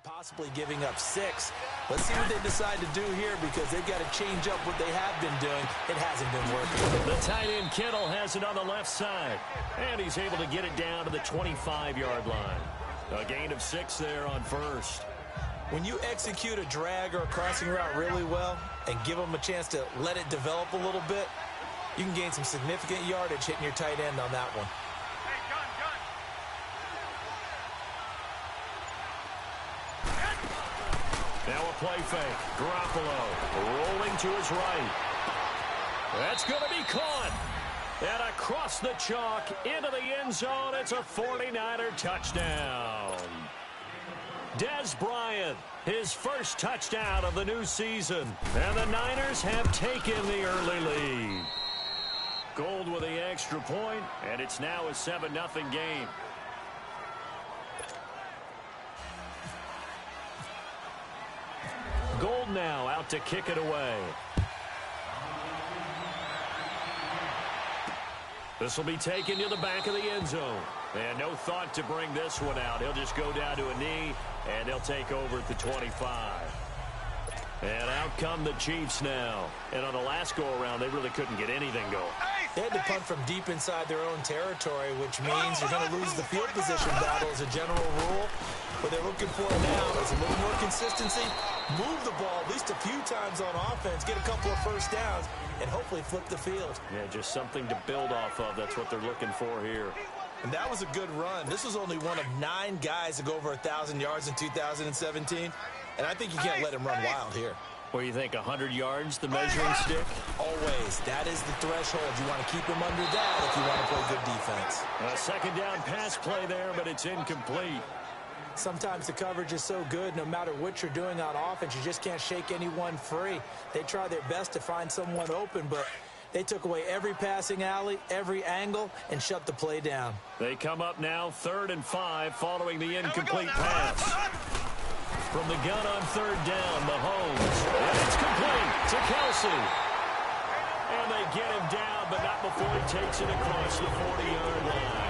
Possibly giving up 6. Let's see what they decide to do here because they've got to change up what they have been doing. It hasn't been working. The tight end Kittle has it on the left side, and he's able to get it down to the 25-yard line. A gain of 6 there on first. When you execute a drag or a crossing route really well and give them a chance to let it develop a little bit, you can gain some significant yardage hitting your tight end on that one. Now a play fake. Garoppolo rolling to his right. That's going to be caught. And across the chalk into the end zone. It's a 49er touchdown. Dez Bryant, his first touchdown of the new season. And the Niners have taken the early lead. Gold with the extra point, and it's now a 7-0 game. Gold now out to kick it away. This will be taken to the back of the end zone. And no thought to bring this one out. He'll just go down to a knee, and he'll take over at the 25. And out come the Chiefs now. And on the last go-around, they really couldn't get anything going. They had to punt from deep inside their own territory, which means you're going to lose the field position battle as a general rule. What they're looking for now is a little more consistency, move the ball at least a few times on offense, get a couple of first downs, and hopefully flip the field. Yeah, just something to build off of. That's what they're looking for here. And that was a good run. This was only one of 9 guys to go over 1,000 yards in 2017, and I think you can't let him run wild here. What do you think, 100 yards, the measuring stick? Always. That is the threshold. You want to keep him under that if you want to play good defense. A second down pass play there, but it's incomplete. Sometimes the coverage is so good, no matter what you're doing on offense, you just can't shake anyone free. They try their best to find someone open, but they took away every passing alley, every angle, and shut the play down. They come up now 3rd and 5 following the incomplete pass. From the gun on 3rd down, Mahomes. And it's complete to Kelsey. And they get him down, but not before he takes it across the 40-yard line.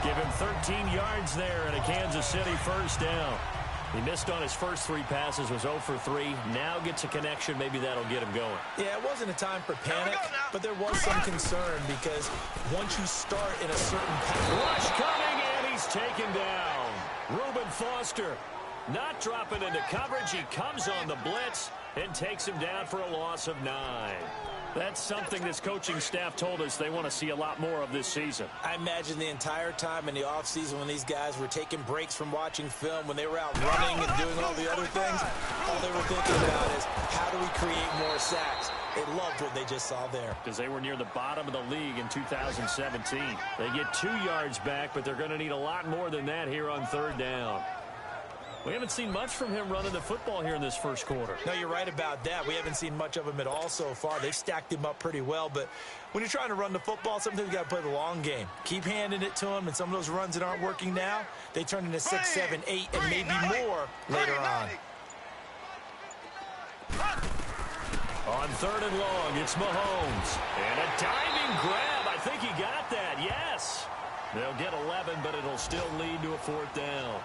Give him 13 yards there and a Kansas City first down. He missed on his first 3 passes, was 0 for 3. Now gets a connection. Maybe that'll get him going. Yeah, it wasn't a time for panic, but there was some concern because once you start in a certain path. Rush coming, and he's taken down. Reuben Foster not dropping into coverage. He comes on the blitz and takes him down for a loss of 9. That's something this coaching staff told us they want to see a lot more of this season. I imagine the entire time in the offseason when these guys were taking breaks from watching film, when they were out running and doing all the other things, all they were thinking about is how do we create more sacks? They loved what they just saw there. Because they were near the bottom of the league in 2017. They get 2 yards back, but they're going to need a lot more than that here on 3rd down. We haven't seen much from him running the football here in this first quarter. No, you're right about that. We haven't seen much of him at all so far. They've stacked him up pretty well, but when you're trying to run the football, sometimes you got to play the long game. Keep handing it to him, and some of those runs that aren't working now, they turn into 6, 7, 8, and maybe more later on. On 3rd and long, it's Mahomes. And a diving grab. I think he got that, yes. They'll get 11, but it'll still lead to a 4th down.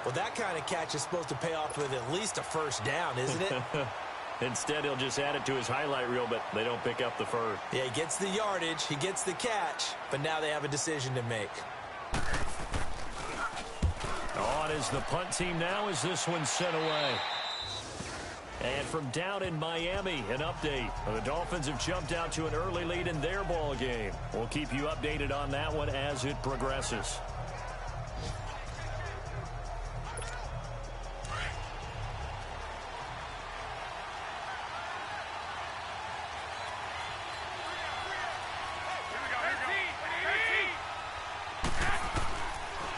Well, that kind of catch is supposed to pay off with at least a first down, isn't it? Instead, he'll just add it to his highlight reel, but they don't pick up the first. Yeah, he gets the yardage, he gets the catch, but now they have a decision to make. On is the punt team now as this one's sent away. And from down in Miami, an update. The Dolphins have jumped out to an early lead in their ball game. We'll keep you updated on that one as it progresses.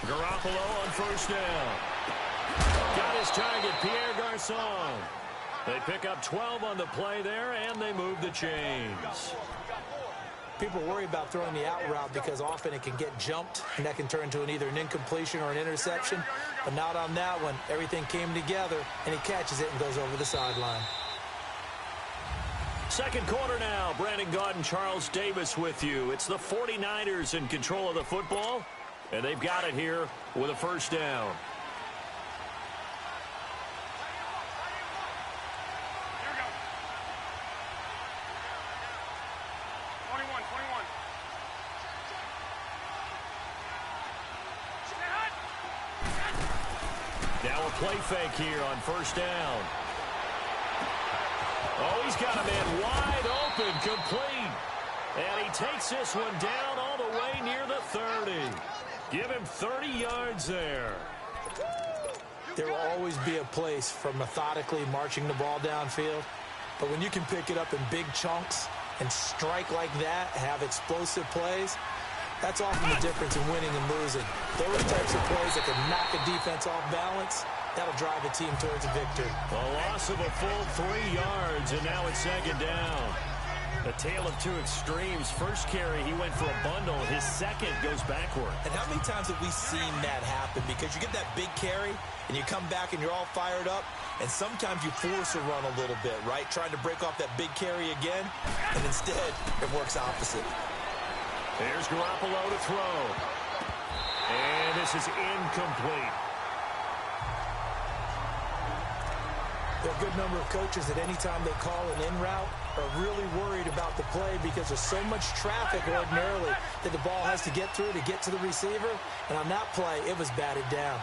Garoppolo on first down. Got his target, Pierre Garçon. They pick up 12 on the play there, and they move the chains. People worry about throwing the out route because often it can get jumped, and that can turn into either an incompletion or an interception. But not on that one. Everything came together, and he catches it and goes over the sideline. Second quarter now. Brandon Gaudin, Charles Davis with you. It's the 49ers in control of the football, and they've got it here with a first down. a play fake here on first down. Oh, he's got a man wide open, complete. And he takes this one down all the way near the 30. Give him 30 yards there. There will always be a place for methodically marching the ball downfield. But when you can pick it up in big chunks and strike like that, have explosive plays, that's often the difference in winning and losing. Those types of plays that can knock a defense off balance, that'll drive a team towards a victory. A loss of a full 3 yards, and now it's second down. A tale of two extremes. First carry, he went for a bundle. His second goes backward. And how many times have we seen that happen? Because you get that big carry, and you come back and you're all fired up, and sometimes you force a run a little bit, right? Trying to break off that big carry again, and instead it works opposite. There's Garoppolo to throw. And this is incomplete. There are a good number of coaches that any time they call an in route are really worried about the play because there's so much traffic ordinarily that the ball has to get through to get to the receiver. And on that play, it was batted down.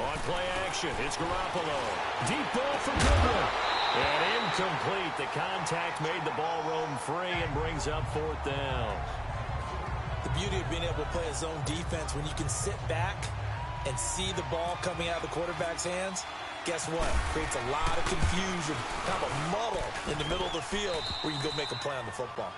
On play action, it's Garoppolo. Deep ball for Goodwin. And incomplete. The contact made the ball roam free and brings up fourth down. The beauty of being able to play a zone defense when you can sit back and see the ball coming out of the quarterback's hands, guess what? Creates a lot of confusion, kind of a muddle in the middle of the field where you can go make a play on the football.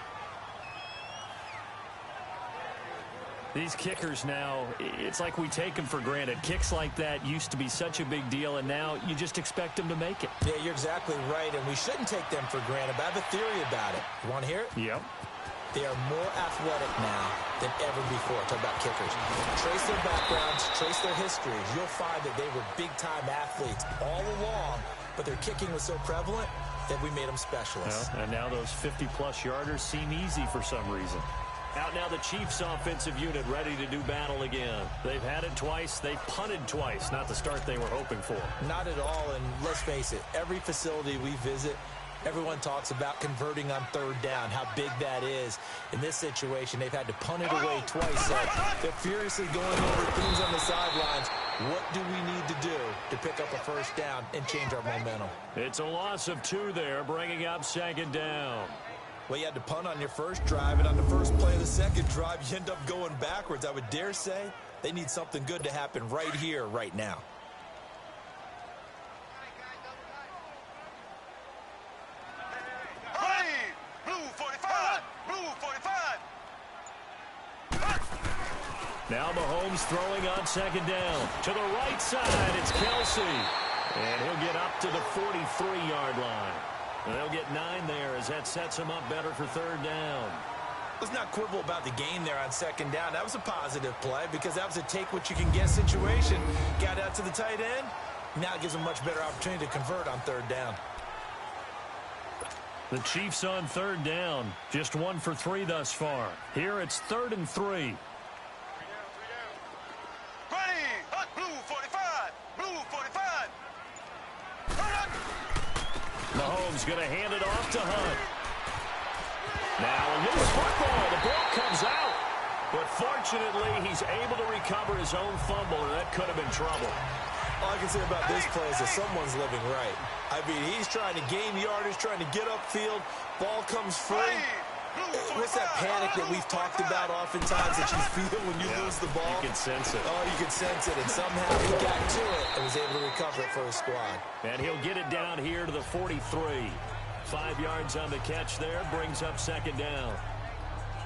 These kickers now, it's like we take them for granted. Kicks like that used to be such a big deal, and now you just expect them to make it. Yeah, you're exactly right, and we shouldn't take them for granted, but I have a theory about it. You want to hear it? Yep. They are more athletic now than ever before. Talk about kickers. Trace their backgrounds, trace their histories. You'll find that they were big-time athletes all along, but their kicking was so prevalent that we made them specialists. Well, and now those 50-plus yarders seem easy for some reason. Out now the Chiefs offensive unit ready to do battle again. They've had it twice. They've punted twice. Not the start they were hoping for. Not at all, and let's face it, every facility we visit, everyone talks about converting on third down, how big that is. In this situation, they've had to punt it away twice, so they're furiously going over things on the sidelines. What do we need to do to pick up a first down and change our momentum? It's a loss of 2 there, bringing up second down. Well, you had to punt on your first drive, and on the first play of the second drive, you end up going backwards. I would dare say they need something good to happen right here, right now. Now Mahomes throwing on second down. To the right side, it's Kelsey. And he'll get up to the 43-yard line. And they'll get 9 there as that sets him up better for third down. Let's not quibble about the gain there on second down. That was a positive play because that was a take-what-you-can-get situation. Got out to the tight end. Now it gives them a much better opportunity to convert on third down. The Chiefs on third down. Just 1 for 3 thus far. Here it's 3rd and 3. Mahomes going to hand it off to Hunt. Now a loose football. The ball comes out. But fortunately, he's able to recover his own fumble, or that could have been trouble. All I can say about this play is that someone's living right. I mean, he's trying to gain yardage, trying to get upfield. Ball comes free. What's that panic that we've talked about oftentimes that you feel when you lose the ball? You can sense it. Oh, you can sense it. And somehow he got to it and was able to recover it for his squad. And he'll get it down here to the 43. 5 yards on the catch there. Brings up second down.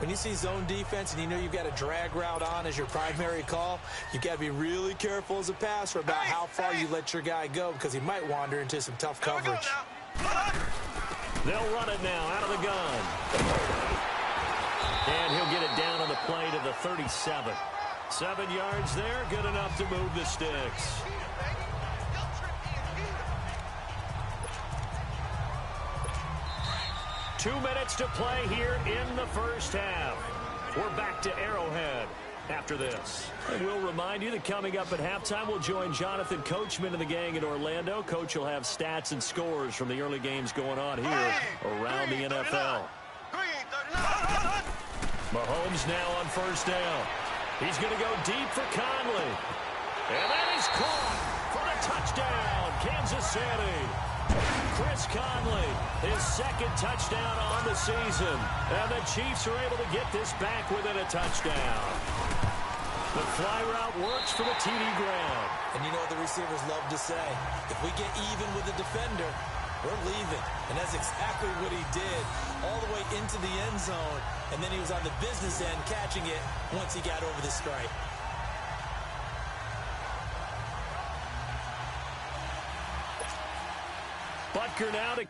When you see zone defense and you know you've got a drag route on as your primary call, you've got to be really careful as a passer about how far you let your guy go because he might wander into some tough coverage. They'll run it now out of the gun. And he'll get it down on the play to the 37. 7 yards there, good enough to move the sticks. Two minutes to play here in the first half. We're back to Arrowhead after this. And we'll remind you that coming up at halftime, we'll join Jonathan Coachman and the gang in Orlando. Coach will have stats and scores from the early games going on here around the NFL. Mahomes now on first down. He's going to go deep for Conley. And that is caught for the touchdown, Kansas City. Chris Conley, his second touchdown on the season. And the Chiefs are able to get this back within a touchdown. The fly route works for the TD ground. And you know what the receivers love to say? If we get even with the defender, we're leaving. And that's exactly what he did all the way into the end zone. And then he was on the business end catching it once he got over the stripe. Butker now to...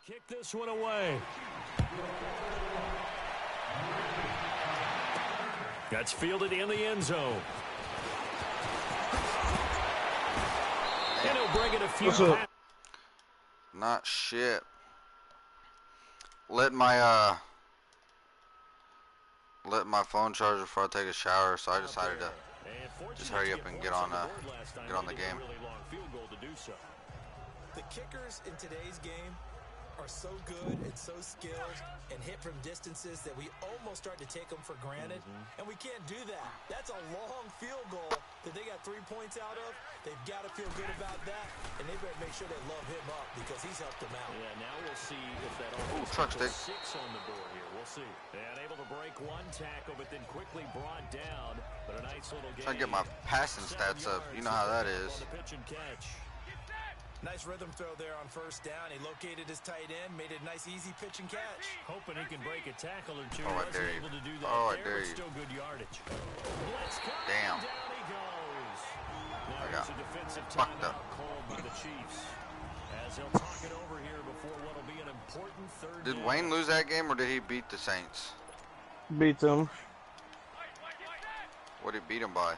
Kick this one away. That's fielded in the end zone. And he'll bring it a few. Not shit. Lit my phone charger before I take a shower, so I decided to just hurry up and get on the game. The kickers in today's game are so good and so skilled and hit from distances that we almost start to take them for granted, and we can't do that. That's a long field goal that they got 3 points out of. They've got to feel good about that, and they better make sure they love him up because he's helped them out. Yeah, now we'll see if that truck stick. 6 on the board here. We'll see. And able to break one tackle, but then quickly brought down. But a nice little game. Trying to get my passing stats up. You know how that is. Pitch and catch. Nice rhythm throw there on first down. He located his tight end, made it a nice, easy pitch and catch. Hoping he can break a tackle or two. Oh, I dare you. Able to do that Oh, I there, dare you. Still good yardage. Damn. Down he goes. Now I got a defensive fucked up. timeout called by the Chiefs. As he'll talk it over here before what'll be an important third Did down. Wayne lose that game, or did he beat the Saints? Beat them. What did he beat him by?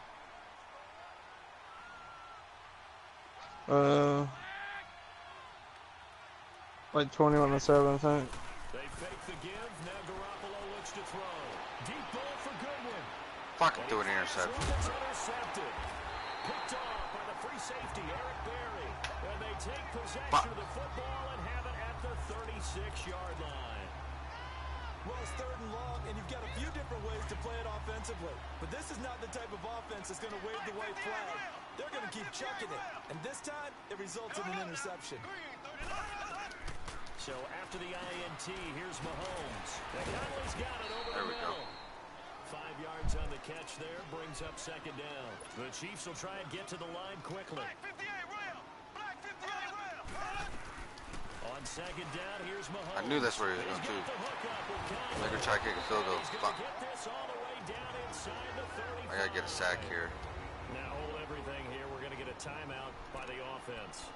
Like 21-7, I think. They fake the give. Now Garoppolo looks to throw. Deep ball for Goodwin. Fucking do an interception. It's intercepted. Picked off by the free safety, Eric Berry. And they take possession of the football and have it at the 36-yard line. Well, it's third and long, and you've got a few different ways to play it offensively. But this is not the type of offense that's going to wave the white flag. They're going to keep chucking it. And this time, it results in an interception. So after the INT, here's Mahomes. Conley's got it over the middle. 5 yards on the catch there, brings up second down. The Chiefs will try and get to the line quickly. On second down, here's Mahomes. I knew that's where he was going to. They're going to try to kick a field goal. Fuck. I got to get a sack here. Now hold everything here. We're going to get a timeout by the offense.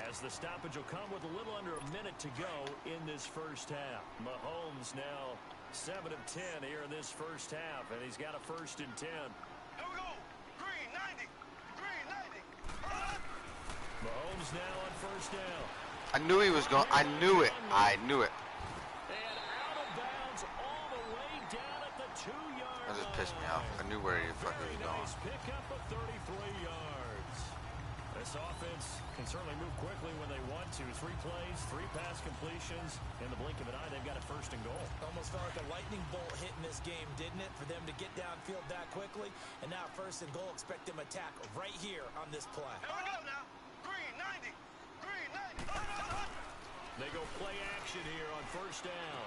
As the stoppage will come with a little under a minute to go in this first half. Mahomes now 7 of 10 here in this first half, and he's got a 1st and 10. Here we go. Green 90. Green 90. Mahomes now on 1st down. I knew he was going. I knew it. I knew it. And out of bounds all the way down at the 2-yard line. That just pissed me off. I knew where he fucking was going. Pick up a 33 yards. This offense can certainly move quickly when they want to. 3 plays, 3 pass completions. In the blink of an eye, they've got a first and goal. Almost felt like a lightning bolt hit in this game, didn't it? For them to get downfield that quickly. And now first and goal, expect them attack right here on this play. Here we go now. Green 90. Green 90. They go play action here on first down.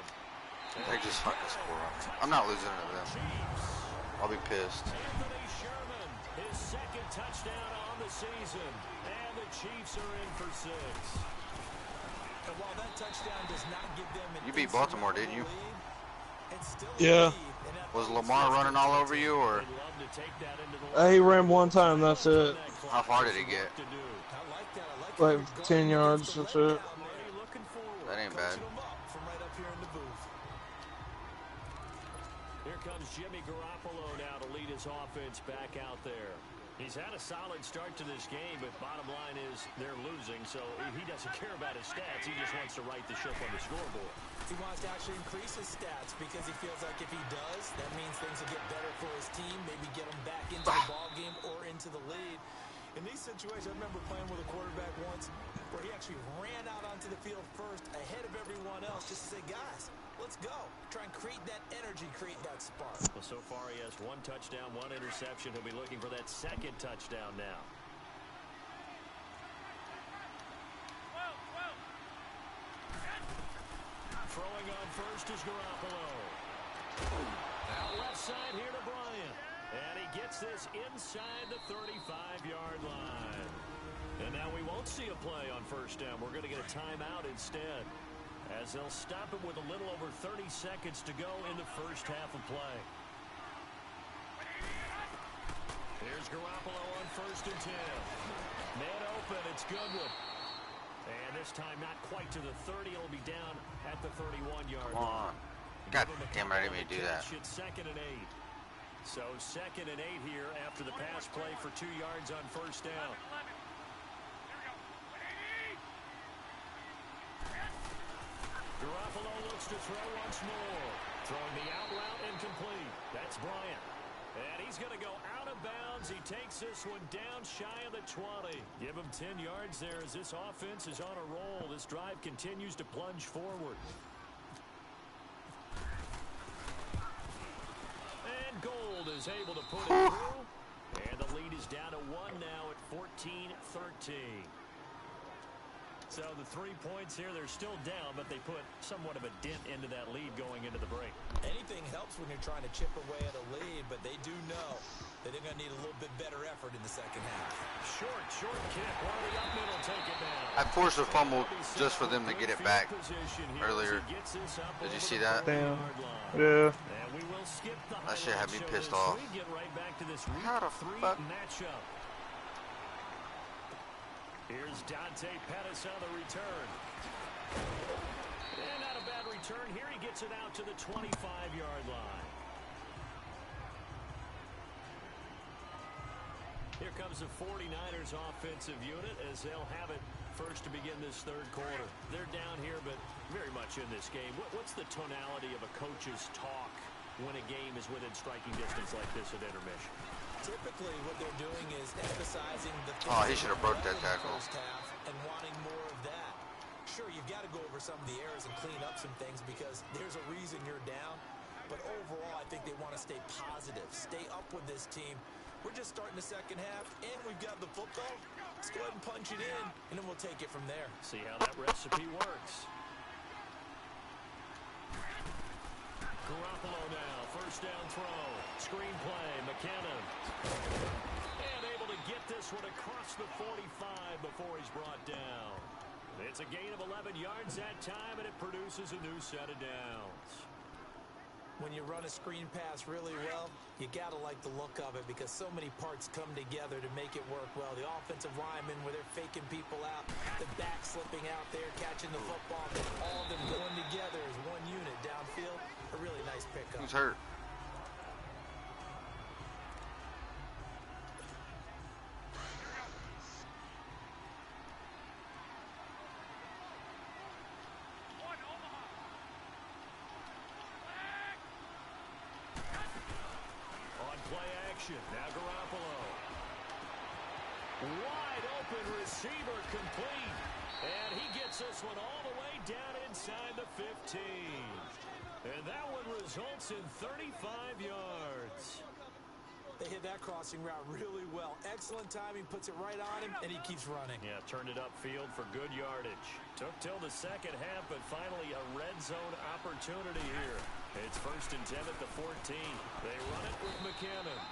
They just fucking score on me. I'm not losing to them. I'll be pissed. Anthony Sherman, his second touchdown on the season. And the Chiefs are in for 6. And while that touchdown does not give them an You beat Baltimore, didn't you? lead, it's still a Yeah. lead, and that Was ball Lamar is running all over you, or They'd love to take that into the He ran one time, that's it. how far did he get? to do. I like that. I like Like how you're 10 guarding yards, against the that's letdown it. there. Brady looking forward. That ain't bad. Coaching them up from right up here in the booth. Here comes Jimmy Garoppolo now to lead his offense back out there. He's had a solid start to this game, but bottom line is they're losing, so he doesn't care about his stats. He just wants to right the ship on the scoreboard. He wants to actually increase his stats because he feels like if he does, that means things will get better for his team, maybe get him back into the ball game or into the lead. In these situations, I remember playing with a quarterback once where he actually ran out onto the field first ahead of everyone else just to say, guys, let's go. Try and create that energy, create that spark. Well, so far he has 1 touchdown, 1 interception. He'll be looking for that second touchdown now. Throwing on first is Garoppolo. Out left side here to Bryant. And he gets this inside the 35-yard line. And now we won't see a play on first down. We're going to get a timeout instead, as they'll stop it with a little over 30 seconds to go in the first half of play. Here's Garoppolo on first and 10. Man open, it's Goodwin. And this time not quite to the 30. It'll be down at the 31-yard Come on. God damn, I didn't mean to do that. It's second and 8. So second and 8 here after the pass play for 2 yards on first down. Garoppolo looks to throw once more. Throwing the out route incomplete. That's Bryant. And he's going to go out of bounds. He takes this one down shy of the 20. Give him 10 yards there as this offense is on a roll. This drive continues to plunge forward. And Gold is able to put it through. And the lead is down to 1 now at 14-13. So the 3 points here, they're still down, but they put somewhat of a dent into that lead going into the break. Anything helps when you're trying to chip away at a lead, but they do know that they're going to need a little bit better effort in the second half. Short kick. One of the up middle, take it down. I forced a fumble just for them to get it back earlier. Did you see that? Damn. Yeah. And we will skip the That shit had me highlight pissed show off. as we get right back to this week How the 3 fuck? matchup. Here's Dante Pettis on the return. And not a bad return. Here he gets it out to the 25-yard line. Here comes the 49ers offensive unit as they'll have it first to begin this third quarter. They're down here, but very much in this game. What's the tonality of a coach's talk when a game is within striking distance like this at intermission? Typically, what they're doing is emphasizing the Oh, he should have broke that tackle. first half and wanting more of that. Sure, you've got to go over some of the errors and clean up some things because there's a reason you're down. But overall, I think they want to stay positive, stay up with this team. We're just starting the second half, and we've got the football. Let's go ahead and punch it in, and then we'll take it from there. See how that recipe works. Garoppolo now, first down throw. Screen play, McKinnon. And able to get this one across the 45 before he's brought down. It's a gain of 11 yards that time, and it produces a new set of downs. When you run a screen pass really well, you got to like the look of it because so many parts come together to make it work well. The offensive linemen, where they're faking people out, the back slipping out there, catching the football, then all of them going together as one unit downfield. A really nice pickup. Who's hurt? On play action, now Garoppolo. Wide open receiver complete. And he gets this one all the way down inside the 15. And that one results in 35 yards. They hit that crossing route really well. Excellent timing, puts it right on him, and he keeps running. Yeah, turned it upfield for good yardage. Took till the second half, but finally a red zone opportunity here. It's 1st and 10 at the 14. They run it with McKinnon.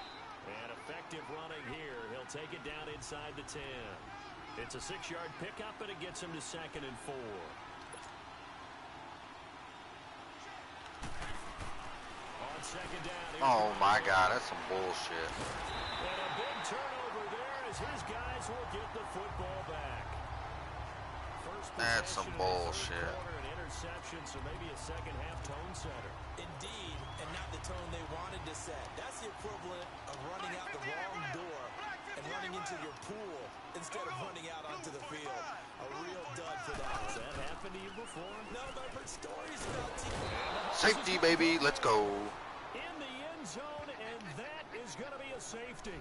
And effective running here. He'll take it down inside the 10. It's a 6-yard pickup, and it gets him to 2nd and 4. On 2nd down. Oh my God, that's some bullshit. And a big turnover there as his guys will get the football back. That's some bullshit. An interception, so maybe a second half tone setter. Indeed, and not the tone they wanted to set. That's the equivalent of running out the wrong door and running into your pool instead of running out onto the field. A real dud for that. Has that happened to you before? No, but I've heard stories about Safety, baby. Let's go. In the end zone, and that is going to be a safety.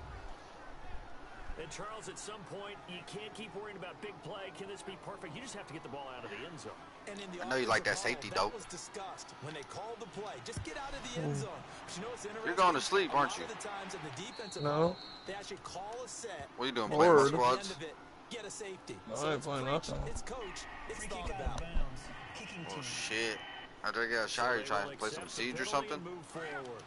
And Charles, at some point, you can't keep worrying about big play. Can this be perfect? You just have to get the ball out of the end zone. And in the I know you like that safety, that dope. was discussed when they called the play. Just get out of the end zone. But you know what's interesting? You're going to sleep, aren't you? A lot of the times in the defensive No. they actually call a set. What are you doing, and playing at with the squads? end of it, get a safety. No, So I ain't it's playing preach, nothing. it's coach, it's Free thought kick out about. of bounds. Kicking Oh team. shit. After I get a shower, you trying to play some Siege or something? Move forward.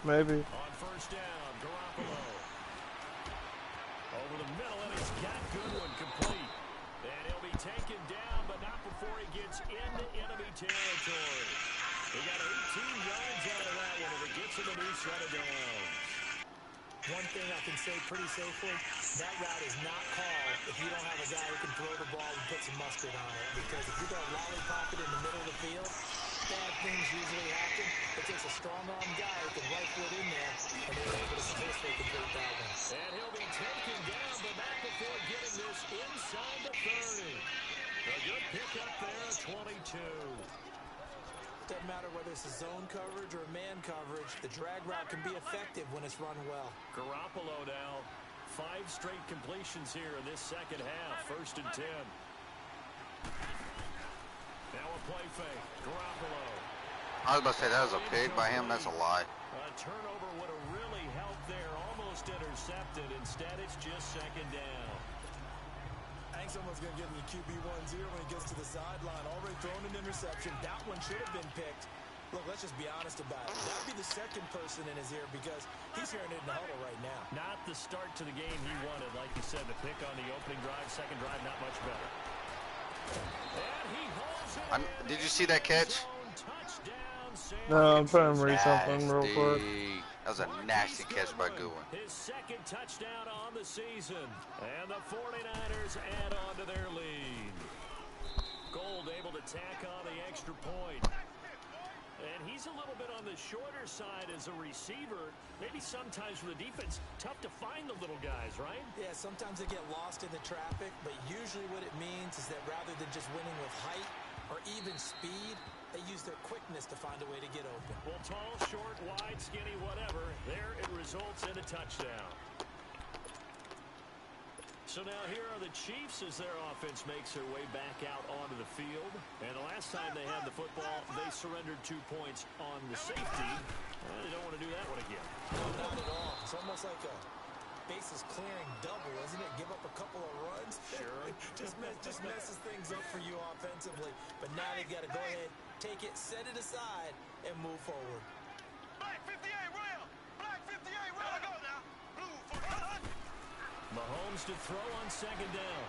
Maybe. On 1st down, Garoppolo. Over the middle, and he's got Goodwin complete. And he'll be taken down, but not before he gets into enemy territory. He got 18 yards out of that one, and it gets him a new set of downs. One thing I can say pretty safely, that route is not called if you don't have a guy who can throw the ball and put some mustard on it. Because if you go lollipop it in the middle of the field, bad things usually happen. It takes a strong-arm guy who can rifle it in there, and they're able to successfully complete that one. And he'll be taken down, but not before getting this inside the 30. A good pickup there, 22. Doesn't matter whether it's a zone coverage or a man coverage, the drag route can be effective when it's run well. Garoppolo now, 5 straight completions here in this second half, 1st and 10. Now a play fake, Garoppolo. I was about to say that was a pig by him. That's a lie. A turnover would have really helped there, almost intercepted. Instead, it's just 2nd down. I think someone's going to give him the QB1-0 when he gets to the sideline. Already thrown an interception. That one should have been picked. Look, let's just be honest about it. That would be the second person in his ear because he's hearing it in the huddle right now. Not the start to the game he wanted. Like you said, the pick on the opening drive, second drive, not much better. And he holds it in. Did you see that catch? Touchdown, San No, I'm trying to read Francisco. something real quick. Nasty. That was a nasty catch by Goodwin. His 2nd touchdown on the season. And the 49ers add on to their lead. Gold able to tack on the extra point. And he's a little bit on the shorter side as a receiver. Maybe sometimes for the defense, tough to find the little guys, right? Yeah, sometimes they get lost in the traffic, but usually what it means is that rather than just winning with height or even speed, they use their quickness to find a way to get open. Well, tall, short, wide, skinny, whatever. There it results in a touchdown. So now here are the Chiefs as their offense makes their way back out onto the field. And the last time they had the football, they surrendered 2 points on the safety. Well, they don't want to do that one again. No, not at all. It's almost like a bases clearing double, isn't it? Give up a couple of runs. Sure. just messes things up for you offensively. But now they've got to go ahead, take it, set it aside, and move forward. Black 58, rail! Black 58, rail! Go now! Blue 49. Mahomes to throw on 2nd down.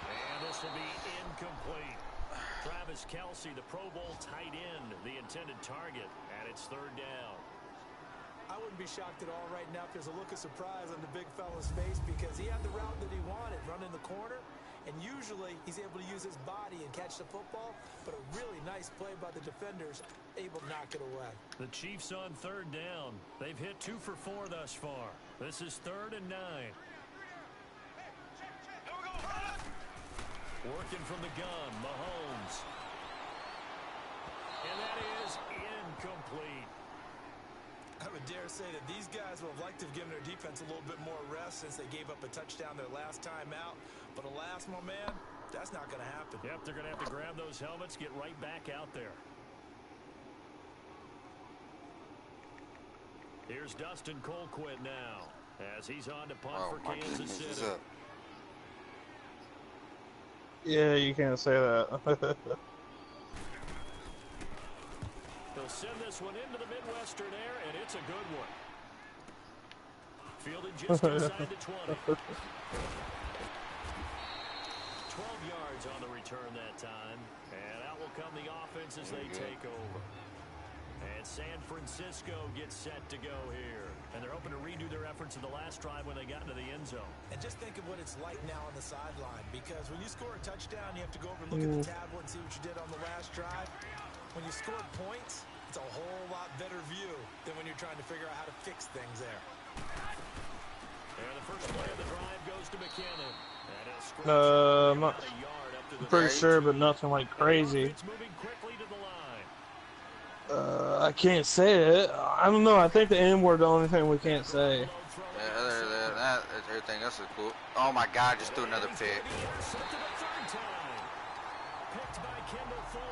And this will be incomplete. Travis Kelce, the Pro Bowl tight end, the intended target, and it's 3rd down. I wouldn't be shocked at all right now if there's a look of surprise on the big fella's face because he had the route that he wanted, running the corner, and usually he's able to use his body and catch the football, but a really nice play by the defenders, able to knock it away. The Chiefs on 3rd down. They've hit 2 for 4 thus far. This is 3rd and 9. Working from the gun, Mahomes. And that is incomplete. I would dare say that these guys would have liked to have given their defense a little bit more rest since they gave up a touchdown their last time out. But alas, my man, that's not going to happen. Yep, they're going to have to grab those helmets, get right back out there. Here's Dustin Colquitt now, as he's on to punt for Kansas City. Yeah, you can't say that. He'll send this one into the Midwestern air, and it's a good one. Fielded just inside the 20. 12 yards on the return that time. And out will come the offense as they take over. And San Francisco gets set to go here. And they're hoping to redo their efforts in the last drive when they got into the end zone. And just think of what it's like now on the sideline. Because when you score a touchdown, you have to go over and look at the tablet and see what you did on the last drive. When you score points, it's a whole lot better view than when you're trying to figure out how to fix things there. And the first play of the drive goes to McKinnon. I'm not pretty sure, but nothing like crazy. It's moving quickly to the line. I can't say it. I don't know. I think the N word the only thing we can't say. Yeah, other than that, everything else is cool. Oh my God, just do another pick.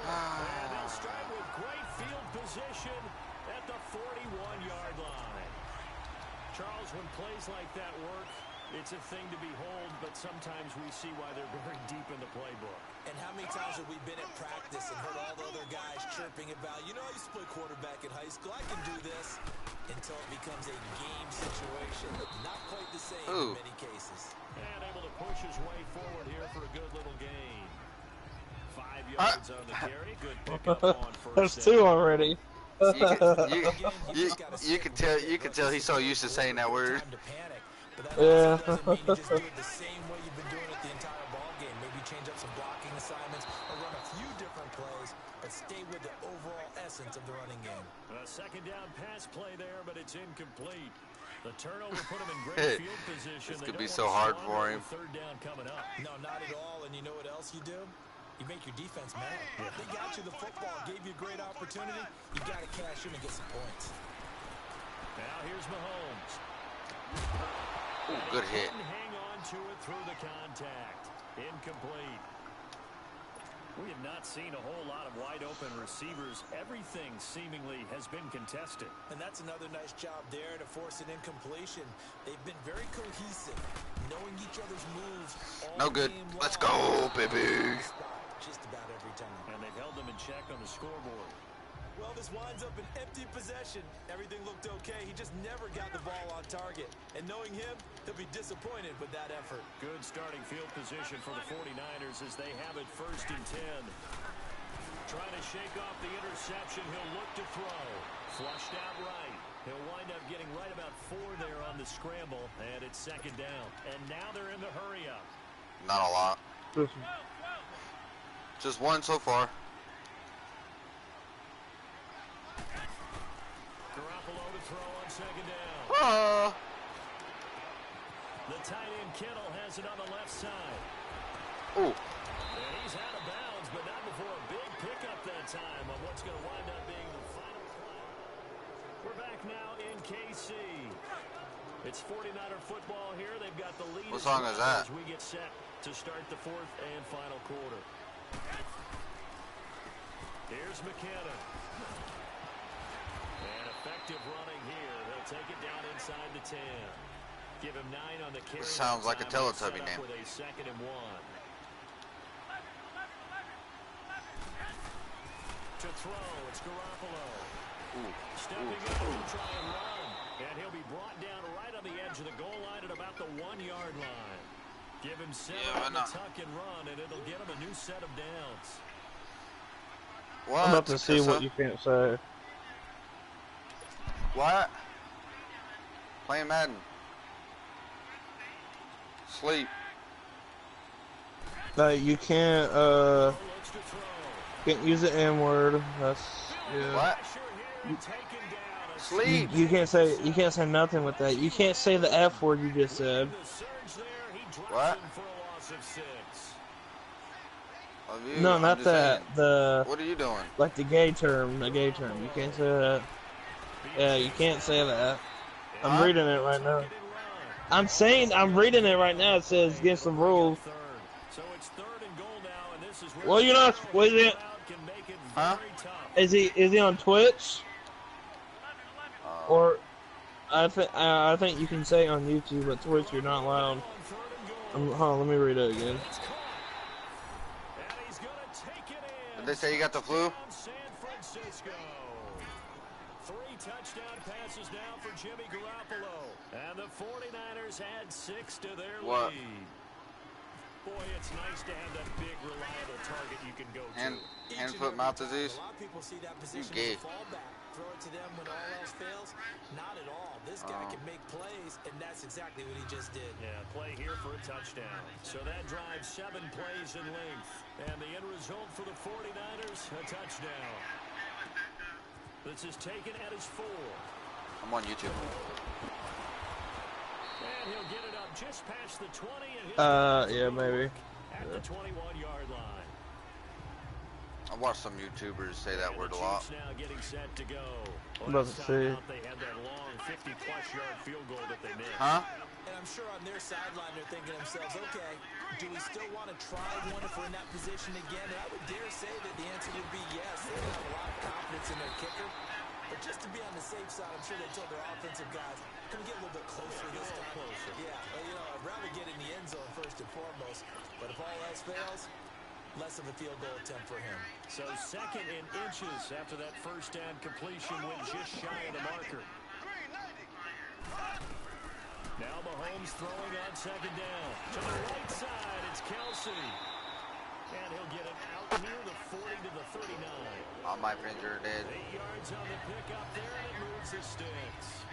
And they'll start with great field position at the 41-yard line. Charles, when plays like that work, it's a thing to behold, but sometimes we see why they're very deep in the playbook. And how many times have we been at practice and heard all the other guys chirping about, you know, I used to play quarterback in high school, I can do this, until it becomes a game situation. Not quite the same in many cases. And able to push his way forward here for a good little gain. 5 yards on the carry. Good pickup on first. There's two already. You can tell he's so used to saying that word. Yeah. Doesn't mean you just do it the same way you've been doing it the entire ball game. Maybe change up some blocking assignments or run a few different plays, but stay with the overall essence of the running game. A second down pass play there, but it's incomplete. The turnover put him in great field position. This could be so hard for him. Third down coming up. No, not at all. And you know what else you do? You make your defense mad. They got you the football, gave you a great opportunity. You got to cash in and get some points. Now here's Mahomes. Ooh, good hit. Hang on to it through the contact. Incomplete. We have not seen a whole lot of wide open receivers. Everything seemingly has been contested. And that's another nice job there to force an incompletion. They've been very cohesive, knowing each other's moves all No good. game Let's long. go, baby. Just about every time. And they've held them in check on the scoreboard. Well, this winds up an empty possession. Everything looked okay. He just never got the ball on target. And knowing him, he'll be disappointed with that effort. Good starting field position for the 49ers as they have it 1st and 10. Trying to shake off the interception. He'll look to throw. Flushed out right. He'll wind up getting right about 4 there on the scramble. And it's 2nd down. And now they're in the hurry up. Not a lot. Just one so far. Garoppolo to throw on 2nd down. Oh. The tight end Kittle has it on the left side. Ooh. And he's out of bounds, but not before a big pickup that time on what's going to wind up being the final play. We're back now in KC. It's 49er football here. They've got the lead. What song is that? As we get set to start the 4th and final quarter. Here's McKinnon. And effective running here. They'll take it down inside the 10. Give him 9 on the carry. This sounds like a Teletubby name. With a 2nd and 1. To throw, it's Garoppolo. Stepping up to try and run. And he'll be brought down right on the edge of the goal line at about the 1-yard line. Give him 7 on the tuck and run, and it'll get him a new set of downs. What? I'm about to see what you can't say. What? Playing Madden. Sleep. No, you can't use the N word. That's yeah. What? Sleep. You can't say nothing with that. You can't say the F word you just said. What? Of you. No, I'm not just that. saying. The What are you doing? like the gay term. The gay term. You can't say that. Yeah, you can't say that. I'm Huh? reading it right now. I'm reading it right now. It says against the rules. So it's 3rd and goal now, and this is where Well, you're not. Was it? can make it Huh? very tough. Is he on Twitch? Or I think you can say on YouTube, but Twitch you're not allowed. Hold on, let me read it again. Did they say you got the flu? San Francisco. 3 touchdown passes now for Jimmy Garoppolo. And the 49ers add 6 to their What? lead. Boy, it's nice to have that big, reliable target you can go to. Hand, foot, mouth disease? A lot of people see that position gay. as a fallback. Throw it to them when all else fails. Not at all. This guy can make plays, and that's exactly what he just did. Yeah, play here for a touchdown. So that drives 7 plays in length. And the end result for the 49ers, a touchdown. This is taken at his 4. I'm on YouTube. And he'll get it up just past the 20. And Yeah, maybe. At the 21-yard line. I watched some YouTubers say that word a lot. Now getting set to go. I'm about to see. They had that long 50-plus-yard field goal that they missed. Huh? And I'm sure on their sideline they're thinking to themselves, okay, do we still want to try one if we're in that position again? And I would dare say that the answer would be yes. They have a lot of confidence in their kicker. But just to be on the safe side, I'm sure they told their offensive guys, can we get a little bit closer this time? Yeah, but, you know, I'd rather get in the end zone first and foremost. But if all else fails, less of a field goal attempt for him. So 2nd in inches after that first down completion went just shy of the marker. Now Mahomes throwing on 2nd down. To the right side, it's Kelsey. And he'll get it out near the 40 to the 39. On my finger, dead. 8 yards on the pickup there, and it moves the sticks.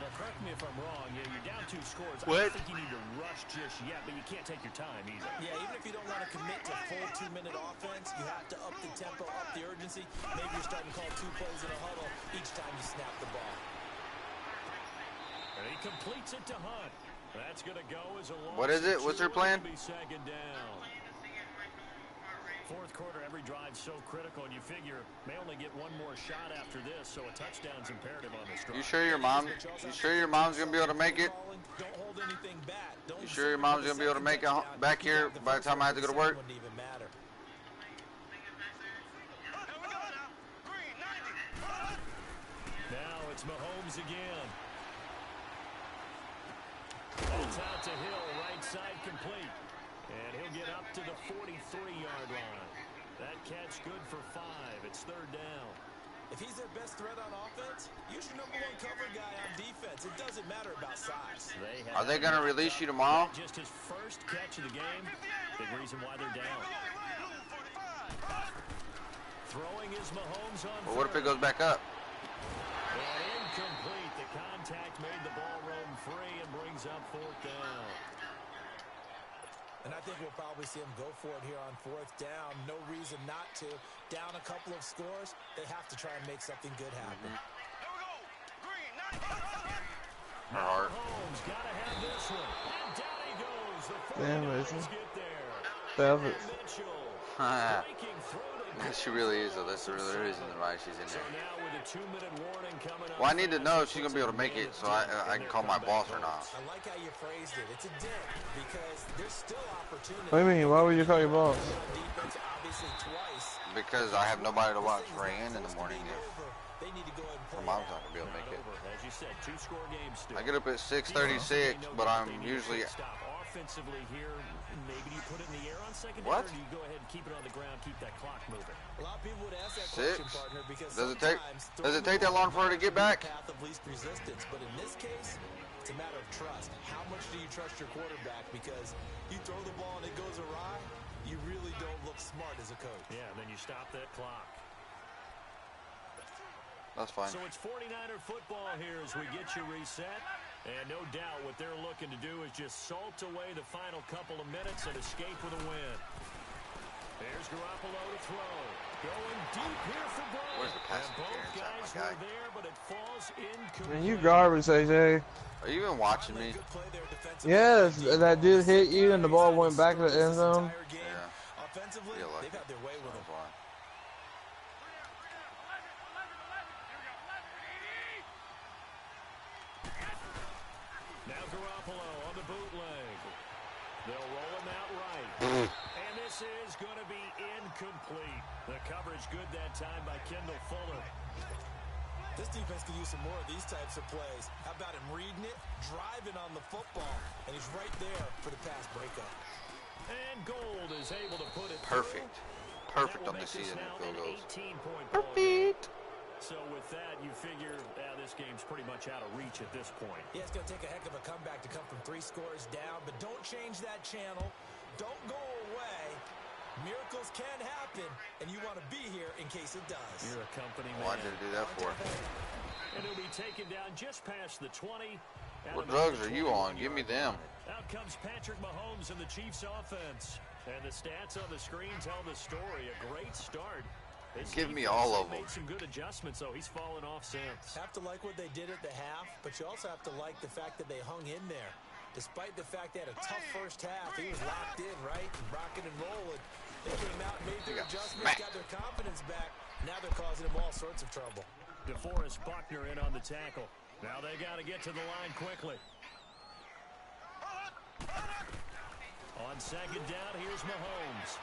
Now, correct me if I'm wrong. You're down 2 scores. I don't think you need to rush just yet, but you can't take your time either. Yeah, even if you don't want to commit to full 2-minute offense, you have to up the tempo, up the urgency. Maybe you're starting to call 2 plays in a huddle each time you snap the ball. And he completes it to Hunt. That's going to go as a long. What is it? What's their plan? 2nd down. 4th quarter, every drive's so critical, and you figure may only get 1 more shot after this, so a touchdown's imperative on this drive. You sure your mom's gonna be able to make it? Don't hold anything back. You sure your mom's gonna be able to make it back here by the time I have to go to work? Now it's Mahomes again. That's out to Hill, right side complete. And he'll get up to the 43-yard line. That catch good for 5. It's 3rd down. If he's their best threat on offense, use your #1 cover guy on defense. It doesn't matter about size. Are they going to release you tomorrow? Just his first catch of the game. Big reason why they're down. Throwing is Mahomes on. Well, what if it goes back up? And incomplete. The contact made the ball roam free and brings up 4th down. And I think we'll probably see him go for it here on 4th down. No reason not to. Down a couple of scores, they have to try and make something good happen. Mahomes got to have this one. And down he goes. The Damn, Mason. get there. Savage. She really is, though. That's the real reason why she's in So there. now with a 2-minute warning coming up. Well, I need to know if she's going to be able to make it so I can call my boss or not. I like how you phrased it. It's a dip because there's still opportunity. What do you mean? Why would you call your boss? Defense, obviously, twice. Because I have nobody to watch Rain in the morning if They need to go ahead and her play mom's it not out. going to be able to make it. As you said, 2-score games still. I get up at 6:36, but I'm usually... Stop offensively here. Maybe you put it in the air on 2nd What? down, or do you go ahead and keep it on the ground, keep that clock moving? A lot of people would ask that 6? question, partner, because Does it take that long for her to get back? Path of least resistance, but in this case, it's a matter of trust. How much do you trust your quarterback? Because you throw the ball and it goes awry, you really don't look smart as a coach. Yeah, and then you stop that clock. That's fine. So it's 49er football here as we get you reset. And no doubt what they're looking to do is just salt away the final couple of minutes and escape with a win. There's Garoppolo to throw. Going deep here for Bryant. Where's the pass And both interference at, guys my guy? were there, but it falls incomplete. Man, you garbage, AJ. Are you even watching me? Good play there defensively. Yes, that dude hit you and the ball went back to the end zone. Entire game. Yeah. Offensively, Yeah, bootleg. They'll roll him out right. And this is going to be incomplete. The coverage good that time by Kendall Fuller. This defense could use some more of these types of plays. How about him reading it, driving on the football, and he's right there for the pass breakup. And Gold is able to put it Perfect. through. Perfect That will on the make this season now in field an goals. 18-point ball game. So with that, you figure this game's pretty much out of reach at this point. Yeah, it's going to take a heck of a comeback to come from 3 scores down, but don't change that channel. Don't go away. Miracles can happen, and you want to be here in case it does. You're a company man. Why did it do that for? And he'll be taken down just past the 20. What drugs are you on? Give me them. Out comes Patrick Mahomes and the Chiefs offense. And the stats on the screen tell the story. A great start. Give me all of them. Made some good adjustments, though. He's fallen off since. Have to like what they did at the half, but you also have to like the fact that they hung in there. Despite the fact they had a tough first half, he was locked in, right? Rocking and rolling. They came out, made their adjustments, got their confidence back. Now they're causing him all sorts of trouble. DeForest Buckner in on the tackle. Now they got to get to the line quickly. On second down, here's Mahomes.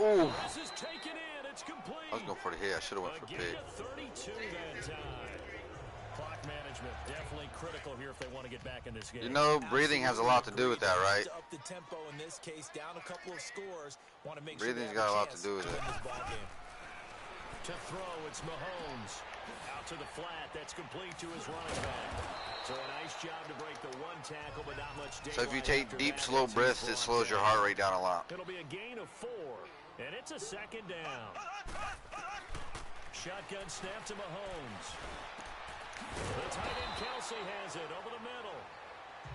Ooh. This is taken in. It's complete. I was going for the hit. I should have went for Again pick. at 32 that time. Clock management definitely critical here if they want to get back in this game. You know, breathing has a lot to do with that, right? To up the tempo in this case, down a couple of scores. Want to make Breathing's sure got a lot to do with it. To throw, it's Mahomes. Out to the flat. That's complete to his running back. So a nice job to break the one tackle, but not much daylight. So if you take after deep, that, slow as he's breaths, it brought slows your down. heart rate down a lot. It'll be a gain of 4, and it's a second down. Shotgun snap to Mahomes. The tight end Kelsey has it over the middle.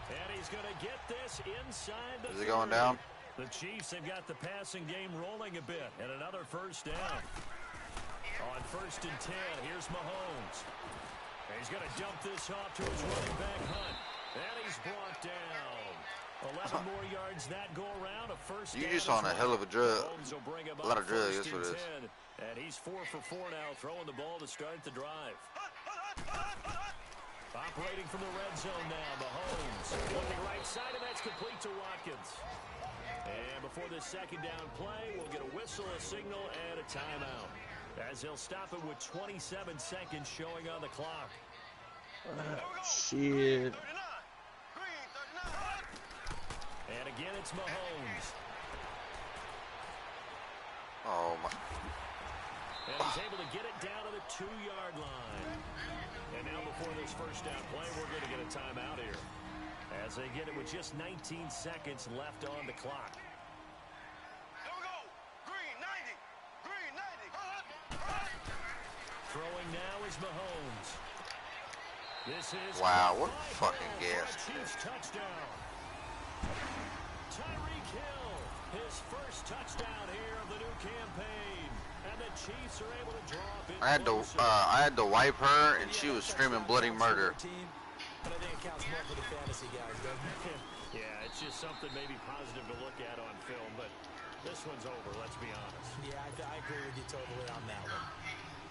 And he's going to get this inside the Is it going 30. down? The Chiefs have got the passing game rolling a bit, and another first down. On 1st and 10, here's Mahomes. And he's going to dump this off to his running back, Hunt. And he's brought down. 11 more yards that go around. A first down. You just on a hell of a drug. A lot of drugs, that's what it is. 10, and he's 4 for 4 now, throwing the ball to start the drive. Operating from the red zone now, Mahomes. Looking right side, and that's complete to Watkins. And before this second down play, we'll get a whistle, a signal, and a timeout. As they'll stop it with 27 seconds showing on the clock. Shit. 39. Green, 39. And again, it's Mahomes. Oh, my. And he's able to get it down to the 2-yard line. And now before this first down play, we're going to get a timeout here. As they get it with just 19 seconds left on the clock. Here we go. Green, 90. Green, 90. Throwing now is Mahomes. This is Wow, what fucking gas. Chiefs touchdown. Tyreek Hill, his first touchdown here of the new campaign. And the Chiefs are able to draw a bit closer. I had to wipe her, and she was screaming bloody murder. But I think it counts more for the fantasy guys, doesn't it? Yeah, it's just something maybe positive to look at on film, but this one's over, let's be honest. Yeah, I agree with you totally on that one.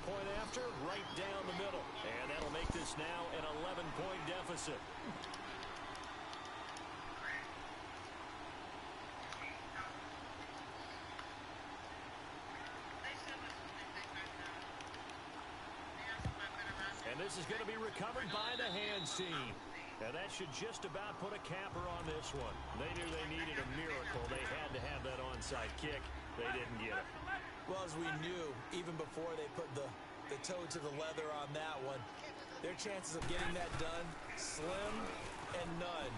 Point after, right down the middle. And that'll make this now an 11-point deficit. And this is going to be recovered by the hands team. And that should just about put a capper on this one. They knew they needed a miracle. They had to have that onside kick. They didn't get it. Well, as we knew, even before they put the toe to the leather on that one, their chances of getting that done, slim and none.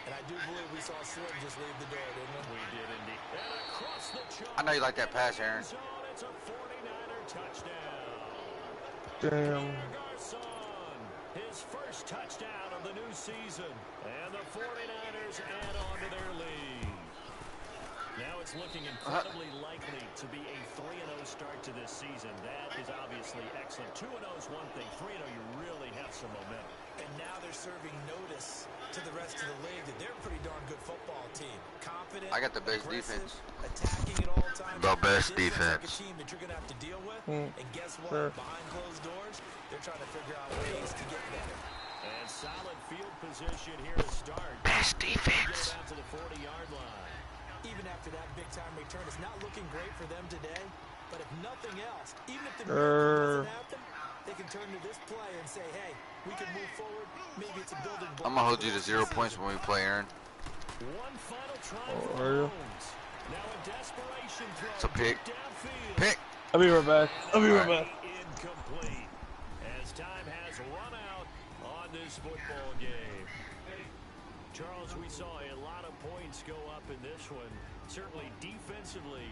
And I do believe we saw Slim just leave the door, didn't we? We did indeed. And across the chalk. I know you like that pass, Aaron. It's a 49er touchdown. Damn. Garcon, his first touchdown of the new season. And the 49ers add on to their lead. Now it's looking incredibly likely to be a 3-0 start to this season. That is obviously excellent. 2-0 is one thing. 3-0, you really have some momentum. And now they're serving notice to the rest of the league that they're a pretty darn good football team. Confident, I got the best aggressive, defense. attacking at all times. The best This looks like defense. a team that you're going to have to deal with. And guess what? Sure. Behind closed doors, they're trying to figure out ways to get better. And solid field position here to start. Best defense. Get out to the 40-yard line. Even after that big-time return, it's not looking great for them today. But if nothing else, even if the miracle doesn't happen, they can turn to this play and say, hey, we can move forward. Maybe it's a building block. I'm gonna hold you to 0 points when we play, Aaron. One final try for Mahomes. Now a desperation throw. It's a pick. Downfield. Pick. I'll be right back. I'll be right back. Incomplete. As time has run out on this football game. Charles, we saw a lot of points go up in this one. Certainly defensively,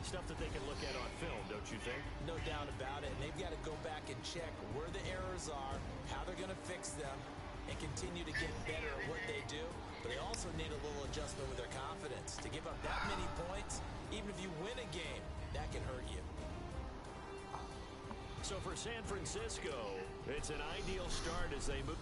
stuff that they can look at on film, don't you think? No doubt about it. And they've got to go back and check where the errors are, how they're going to fix them, and continue to get better at what they do. But they also need a little adjustment with their confidence. To give up that many points, even if you win a game, that can hurt you. So for San Francisco, it's an ideal start as they move.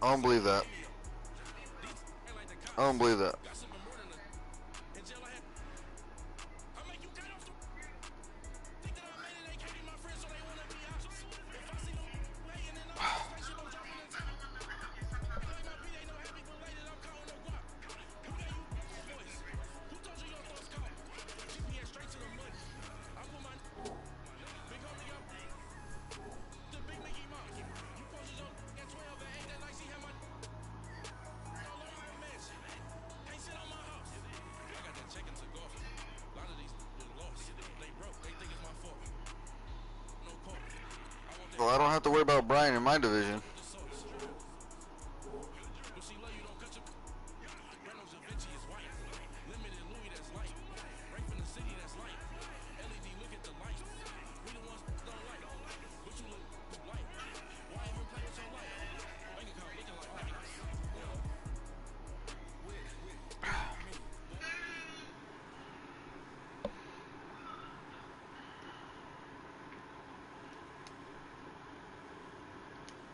I don't believe that. I don't believe that. Well, I don't have to worry about Brian in my division.